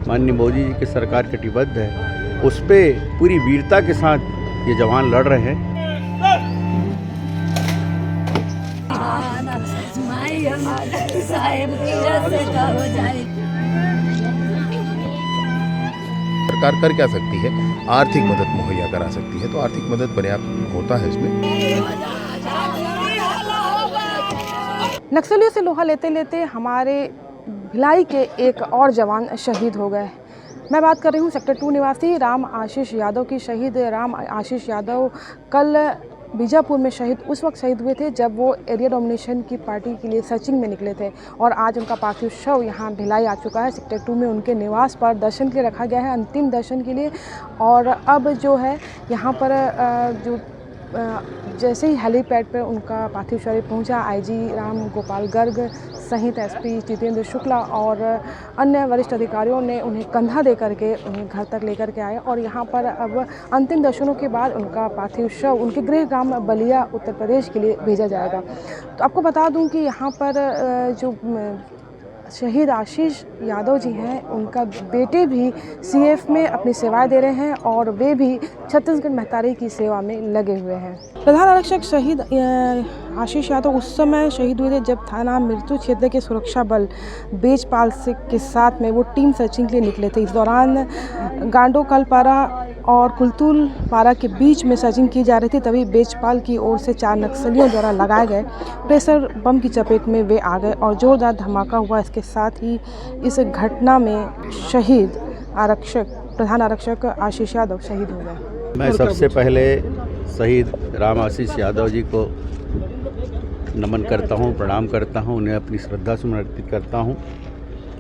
माननीय मोदी जी की सरकार कटिबद्ध है, उस पर पूरी वीरता के साथ ये जवान लड़ रहे हैं। सरकार कर क्या सकती है? आर्थिक मदद मुहैया करा सकती है, तो आर्थिक मदद पर्याप्त होता है इसमें। नक्सलियों से लोहा लेते लेते हमारे भिलाई के एक और जवान शहीद हो गए। मैं बात कर रही हूँ सेक्टर 2 निवासी राम आशीष यादव की। शहीद राम आशीष यादव कल बीजापुर में उस वक्त शहीद हुए थे जब वो एरिया डोमिनेशन की पार्टी के लिए सर्चिंग में निकले थे, और आज उनका पार्थिव शव यहाँ भिलाई आ चुका है। सेक्टर 2 में उनके निवास पर दर्शन के लिए रखा गया है, अंतिम दर्शन के लिए। और अब जो है यहाँ पर जैसे ही हेलीपैड पर उनका पार्थिव शरीर पहुंचा, आईजी राम गोपाल गर्ग सहित एसपी जितेंद्र शुक्ला और अन्य वरिष्ठ अधिकारियों ने उन्हें कंधा दे करके उन्हें घर तक लेकर के आए, और यहाँ पर अब अंतिम दर्शनों के बाद उनका पार्थिव शव उनके गृह ग्राम बलिया उत्तर प्रदेश के लिए भेजा जाएगा। तो आपको बता दूं कि यहाँ पर जो शहीद आशीष यादव जी हैं, उनका बेटे भी सीएफ में अपनी सेवाएं दे रहे हैं और वे भी छत्तीसगढ़ महतारी की सेवा में लगे हुए हैं। प्रधान आरक्षक शहीद आशीष यादव उस समय शहीद हुए थे जब थाना मृत्यु क्षेत्र के सुरक्षा बल बेजपाल के साथ में वो टीम सर्चिंग के लिए निकले थे। इस दौरान गांडोकलपारा और कुलतुल पारा के बीच में सर्चिंग की जा रही थी, तभी बेजपाल की ओर से 4 नक्सलियों द्वारा लगाए गए प्रेशर बम की चपेट में वे आ गए और जोरदार धमाका हुआ। इसके साथ ही इस घटना में शहीद प्रधान आरक्षक आशीष यादव शहीद हो गए। मैं सबसे पहले शहीद राम आशीष यादव जी को नमन करता हूं, प्रणाम करता हूं, उन्हें अपनी श्रद्धा सुमन अर्पित करता हूं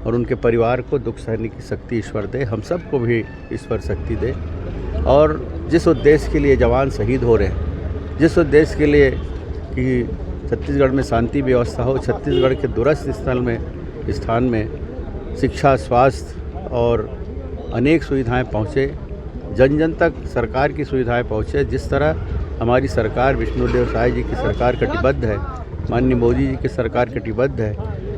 और उनके परिवार को दुख सहने की शक्ति ईश्वर दे, हम सबको भी ईश्वर शक्ति दे। और जिस उद्देश्य के लिए जवान शहीद हो रहे हैं, जिस उद्देश्य के लिए कि छत्तीसगढ़ में शांति व्यवस्था हो, छत्तीसगढ़ के दूरस्थ स्थान में शिक्षा, स्वास्थ्य और अनेक सुविधाएं पहुँचे, जन जन तक सरकार की सुविधाएं पहुँचे, जिस तरह हमारी सरकार विष्णुदेव साय जी की सरकार कटिबद्ध है, माननीय मोदी जी की सरकार कटिबद्ध है,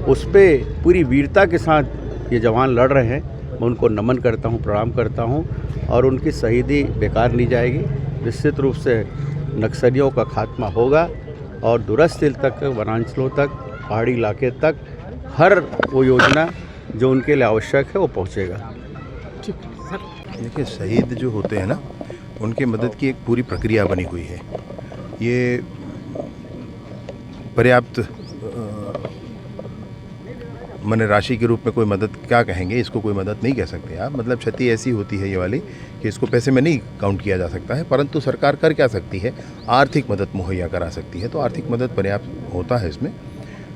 उस पर पूरी वीरता के साथ ये जवान लड़ रहे हैं। मैं उनको नमन करता हूं, प्रणाम करता हूं और उनकी शहीदी बेकार नहीं जाएगी। निश्चित रूप से नक्सलियों का खात्मा होगा और दूरस्थ तक, वनांचलों तक, पहाड़ी इलाके तक हर वो योजना जो उनके लिए आवश्यक है वो पहुँचेगा। देखिए, शहीद जो होते हैं ना, उनके मदद की एक पूरी प्रक्रिया बनी हुई है। ये पर्याप्त माने राशि के रूप में कोई मदद क्या कहेंगे, इसको कोई मदद नहीं कह सकते आप। मतलब क्षति ऐसी होती है ये वाली कि इसको पैसे में नहीं काउंट किया जा सकता है, परंतु सरकार कर क्या सकती है? आर्थिक मदद मुहैया करा सकती है, तो आर्थिक मदद पर्याप्त होता है इसमें,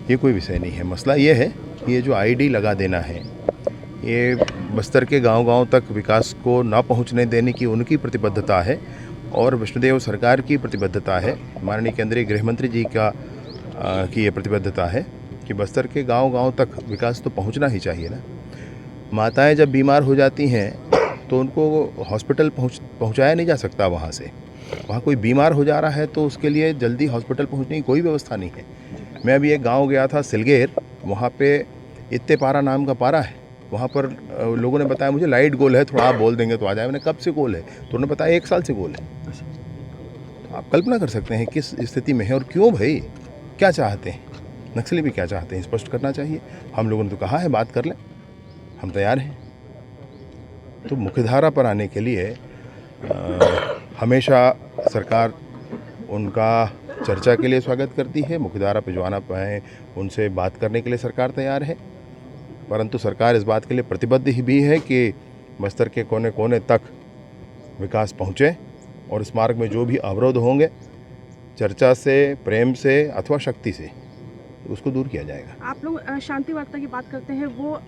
ये कोई विषय नहीं है। मसला ये है कि ये जो आईडी लगा देना है, ये बस्तर के गांव-गांव तक विकास को ना पहुंचने देने की उनकी प्रतिबद्धता है और विष्णुदेव सरकार की प्रतिबद्धता है, माननीय केंद्रीय गृह मंत्री जी की ये प्रतिबद्धता है कि बस्तर के गांव-गांव तक विकास तो पहुंचना ही चाहिए ना। माताएं जब बीमार हो जाती हैं तो उनको हॉस्पिटल पहुंचाया नहीं जा सकता वहां से। वहां कोई बीमार हो जा रहा है तो उसके लिए जल्दी हॉस्पिटल पहुंचने की कोई व्यवस्था नहीं है। मैं अभी एक गाँव गया था सिलगेर, वहाँ पे इत्ते पारा नाम का पारा है, वहाँ पर लोगों ने बताया मुझे लाइट गोल है, थोड़ा आप बोल देंगे तो आ जाए। मैंने कब से गोल है? तो उन्होंने बताया 1 साल से गोल है। तो आप कल्पना कर सकते हैं किस स्थिति में है और क्यों भाई, क्या चाहते हैं नक्सली भी, क्या चाहते हैं स्पष्ट करना चाहिए। हम लोगों ने तो कहा है बात कर लें, हम तैयार हैं। तो मुख्यधारा पर आने के लिए हमेशा सरकार उनका चर्चा के लिए स्वागत करती है। मुख्यधारा पे जो आना पाए उनसे बात करने के लिए सरकार तैयार है, परंतु सरकार इस बात के लिए प्रतिबद्ध ही भी है कि बस्तर के कोने कोने तक विकास पहुँचे और इस मार्ग में जो भी अवरोध होंगे चर्चा से, प्रेम से अथवा शक्ति से उसको दूर किया जाएगा। आप लोग शांति वार्ता की बात करते हैं, वो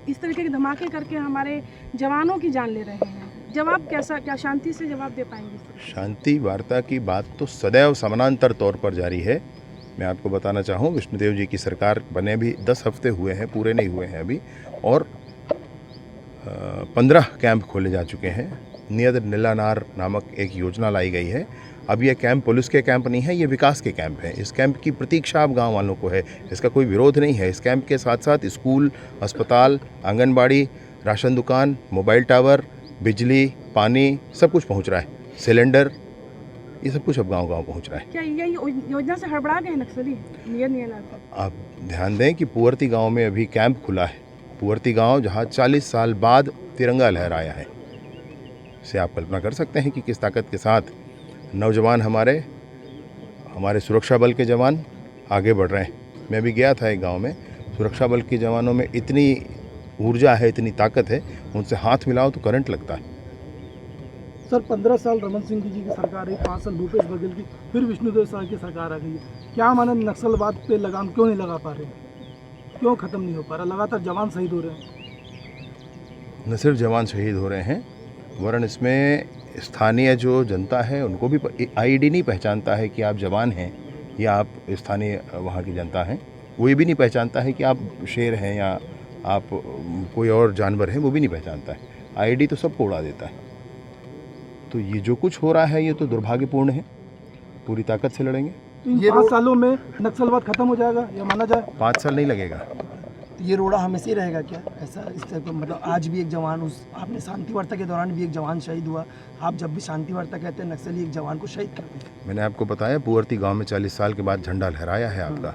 इस तरीके के धमाके करके हमारे जवानों की जान ले रहे हैं, जवाब क्या शांति से जवाब दे पाएंगे? शांति वार्ता की बात तो सदैव समानांतर तौर पर जारी है। मैं आपको बताना चाहूँ, विष्णुदेव जी की सरकार बने भी 10 हफ्ते हुए हैं, पूरे नहीं हुए हैं अभी, और 15 कैंप खोले जा चुके हैं। नियत नीलानार नामक एक योजना लाई गई है। अब ये कैंप पुलिस के कैंप नहीं है, ये विकास के कैंप हैं। इस कैंप की प्रतीक्षा अब गांव वालों को है, इसका कोई विरोध नहीं है। इस कैंप के साथ साथ स्कूल, अस्पताल, आंगनबाड़ी, राशन दुकान, मोबाइल टावर, बिजली, पानी सब कुछ पहुंच रहा है, सिलेंडर, ये सब कुछ अब गांव-गांव पहुंच रहा है। क्या ये योजना से हड़बड़ा गए नक्सली? आप ध्यान दें कि पुअर्ती गांव में अभी कैंप खुला है। पुअर्ती गांव जहां 40 साल बाद तिरंगा लहराया है, से आप कल्पना कर सकते हैं कि किस ताकत के साथ नौजवान हमारे सुरक्षा बल के जवान आगे बढ़ रहे हैं। मैं भी गया था एक गांव में, सुरक्षा बल के जवानों में इतनी ऊर्जा है, इतनी ताकत है, उनसे हाथ मिलाओ तो करंट लगता है। सर 15 साल रमन सिंह जी की सरकार रही, 5 साल भूपेश बघेल की, फिर विष्णुदेव साय की सरकार आ गई है। क्या माने नक्सलवाद पे लगाम क्यों नहीं लगा पा रहे, क्यों ख़त्म नहीं हो पा रहा? लगातार जवान शहीद हो रहे हैं। न सिर्फ जवान शहीद हो रहे हैं, वरन इसमें स्थानीय जो जनता है उनको भी आईडी नहीं पहचानता है कि आप जवान हैं या आप स्थानीय वहाँ की जनता हैं। वो ये भी नहीं पहचानता है कि आप शेर हैं या आप कोई और जानवर हैं, वो भी नहीं पहचानता है। आईडी तो सबको उड़ा देता है। तो ये जो कुछ हो रहा है ये तो दुर्भाग्यपूर्ण है। पूरी ताकत से लड़ेंगे। ये 5 सालों में नक्सलवाद खत्म हो जाएगा या माना जाए? 5 साल नहीं लगेगा। ये रोड़ा हमेशा ही रहेगा क्या ऐसा? इस टाइप का मतलब आज भी एक जवान, उस आपने शांति वार्ता के दौरान भी एक जवान शहीद हुआ। आप जब भी शांति वार्ता कहते हैं नक्सली एक जवान को शहीद करते हैं। मैंने आपको बताया पुअर्ती गांव में 40 साल के बाद झंडा लहराया है आपका,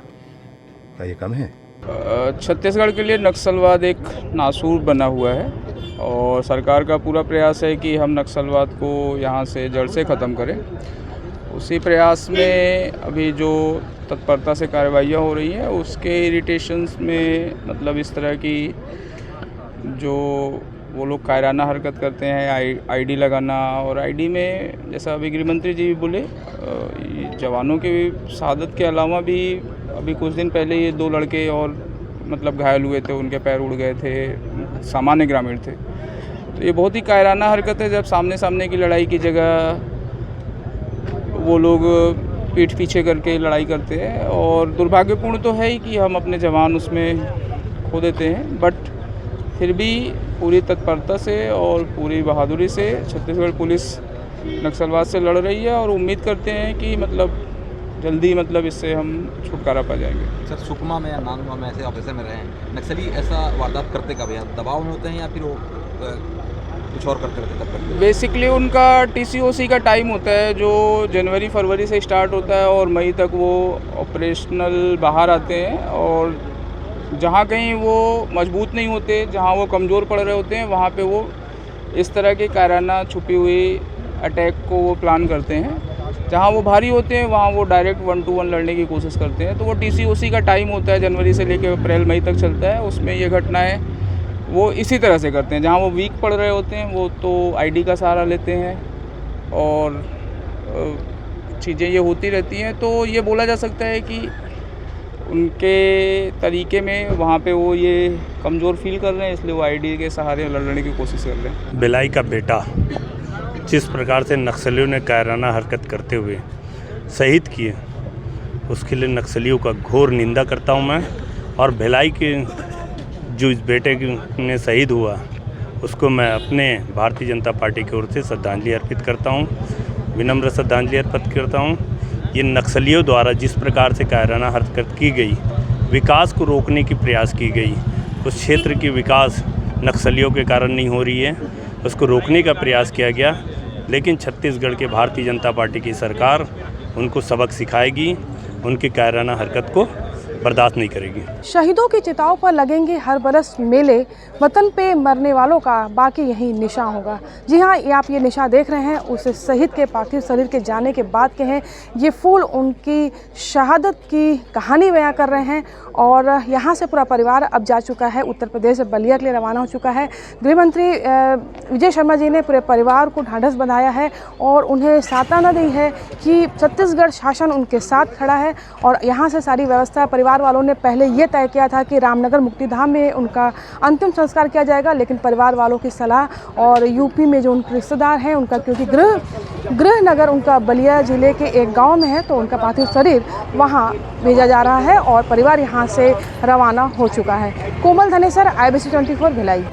क्या ये कम है? छत्तीसगढ़ के लिए नक्सलवाद एक नासूर बना हुआ है और सरकार का पूरा प्रयास है कि हम नक्सलवाद को यहाँ से जड़ से ख़त्म करें। उसी प्रयास में अभी जो तत्परता से कार्रवाइयाँ हो रही हैं उसके इरिटेशंस में मतलब इस तरह की जो वो लोग कायराना हरकत करते हैं, आईडी लगाना, और आईडी में जैसा अभी गृह मंत्री जी भी बोले, जवानों के शहादत के अलावा भी अभी कुछ दिन पहले ये 2 लड़के और मतलब घायल हुए थे, उनके पैर उड़ गए थे, सामान्य ग्रामीण थे। तो ये बहुत ही कायराना हरकत है जब सामने सामने की लड़ाई की जगह वो लोग पीठ पीछे करके लड़ाई करते हैं, और दुर्भाग्यपूर्ण तो है ही कि हम अपने जवान उसमें खो देते हैं। बट फिर भी पूरी तत्परता से और पूरी बहादुरी से छत्तीसगढ़ पुलिस नक्सलवाद से लड़ रही है और उम्मीद करते हैं कि मतलब जल्दी मतलब इससे हम छुटकारा पा जाएंगे। सर सुकमा में या नांदगांव में ऐसे ऑफिसर में रहे हैं, नक्सली ऐसा वारदात करते कब हैं? दबाव में होते हैं या फिर वो कुछ और करते रहते तब? बेसिकली उनका TCOC का टाइम होता है जो जनवरी-फरवरी से स्टार्ट होता है और मई तक वो ऑपरेशनल बाहर आते हैं, और जहाँ कहीं वो मजबूत नहीं होते, जहाँ वो कमज़ोर पड़ रहे होते हैं, वहाँ पे वो इस तरह के कायराना छुपी हुई अटैक को वो प्लान करते हैं। जहाँ वो भारी होते हैं वहाँ वो डायरेक्ट 1-to-1 लड़ने की कोशिश करते हैं। तो वो TCOC का टाइम होता है, जनवरी से लेकर अप्रैल-मई तक चलता है। उसमें ये घटनाएँ वो इसी तरह से करते हैं। जहाँ वो वीक पड़ रहे होते हैं वो तो आईडी का सहारा लेते हैं और चीज़ें ये होती रहती हैं। तो ये बोला जा सकता है कि उनके तरीके में वहाँ पे वो ये कमज़ोर फील कर रहे हैं, इसलिए वो आईडी के सहारे लड़ने की कोशिश कर रहे हैं। भिलाई का बेटा जिस प्रकार से नक्सलियों ने कायराना हरकत करते हुए शहीद किए, उसके लिए नक्सलियों का घोर निंदा करता हूँ मैं। और भिलाई के जो इस बेटे ने शहीद हुआ उसको मैं अपने भारतीय जनता पार्टी की ओर से श्रद्धांजलि अर्पित करता हूँ, विनम्र श्रद्धांजलि अर्पित करता हूँ। ये नक्सलियों द्वारा जिस प्रकार से कायराना हरकत की गई, विकास को रोकने की प्रयास की गई, उस क्षेत्र की विकास नक्सलियों के कारण नहीं हो रही है, उसको रोकने का प्रयास किया गया। लेकिन छत्तीसगढ़ के भारतीय जनता पार्टी की सरकार उनको सबक सिखाएगी, उनकी कायराना हरकत को बर्दाश्त नहीं करेगी। शहीदों की चिताओं पर लगेंगे हर बरस मेले, वतन पे मरने वालों का बाकी यही निशान होगा। जी हाँ, ये आप ये निशान देख रहे हैं उस शहीद के पार्थिव शरीर के जाने के बाद के हैं। ये फूल उनकी शहादत की कहानी बयां कर रहे हैं और यहाँ से पूरा परिवार अब जा चुका है उत्तर प्रदेश बलिया के लिए रवाना हो चुका है। गृह मंत्री विजय शर्मा जी ने पूरे परिवार को ढांढस बंधाया है और उन्हें सांत्वना दी है कि छत्तीसगढ़ शासन उनके साथ खड़ा है। और यहाँ से सारी व्यवस्था, परिवार वालों ने पहले ये तय किया था कि रामनगर मुक्तिधाम में उनका अंतिम संस्कार किया जाएगा, लेकिन परिवार वालों की सलाह और यूपी में जो उनके रिश्तेदार हैं उनका, क्योंकि गृह नगर उनका बलिया जिले के एक गांव में है, तो उनका पार्थिव शरीर वहां भेजा जा रहा है और परिवार यहां से रवाना हो चुका है। कोमल धनेसर, IBC 24 भिलाई।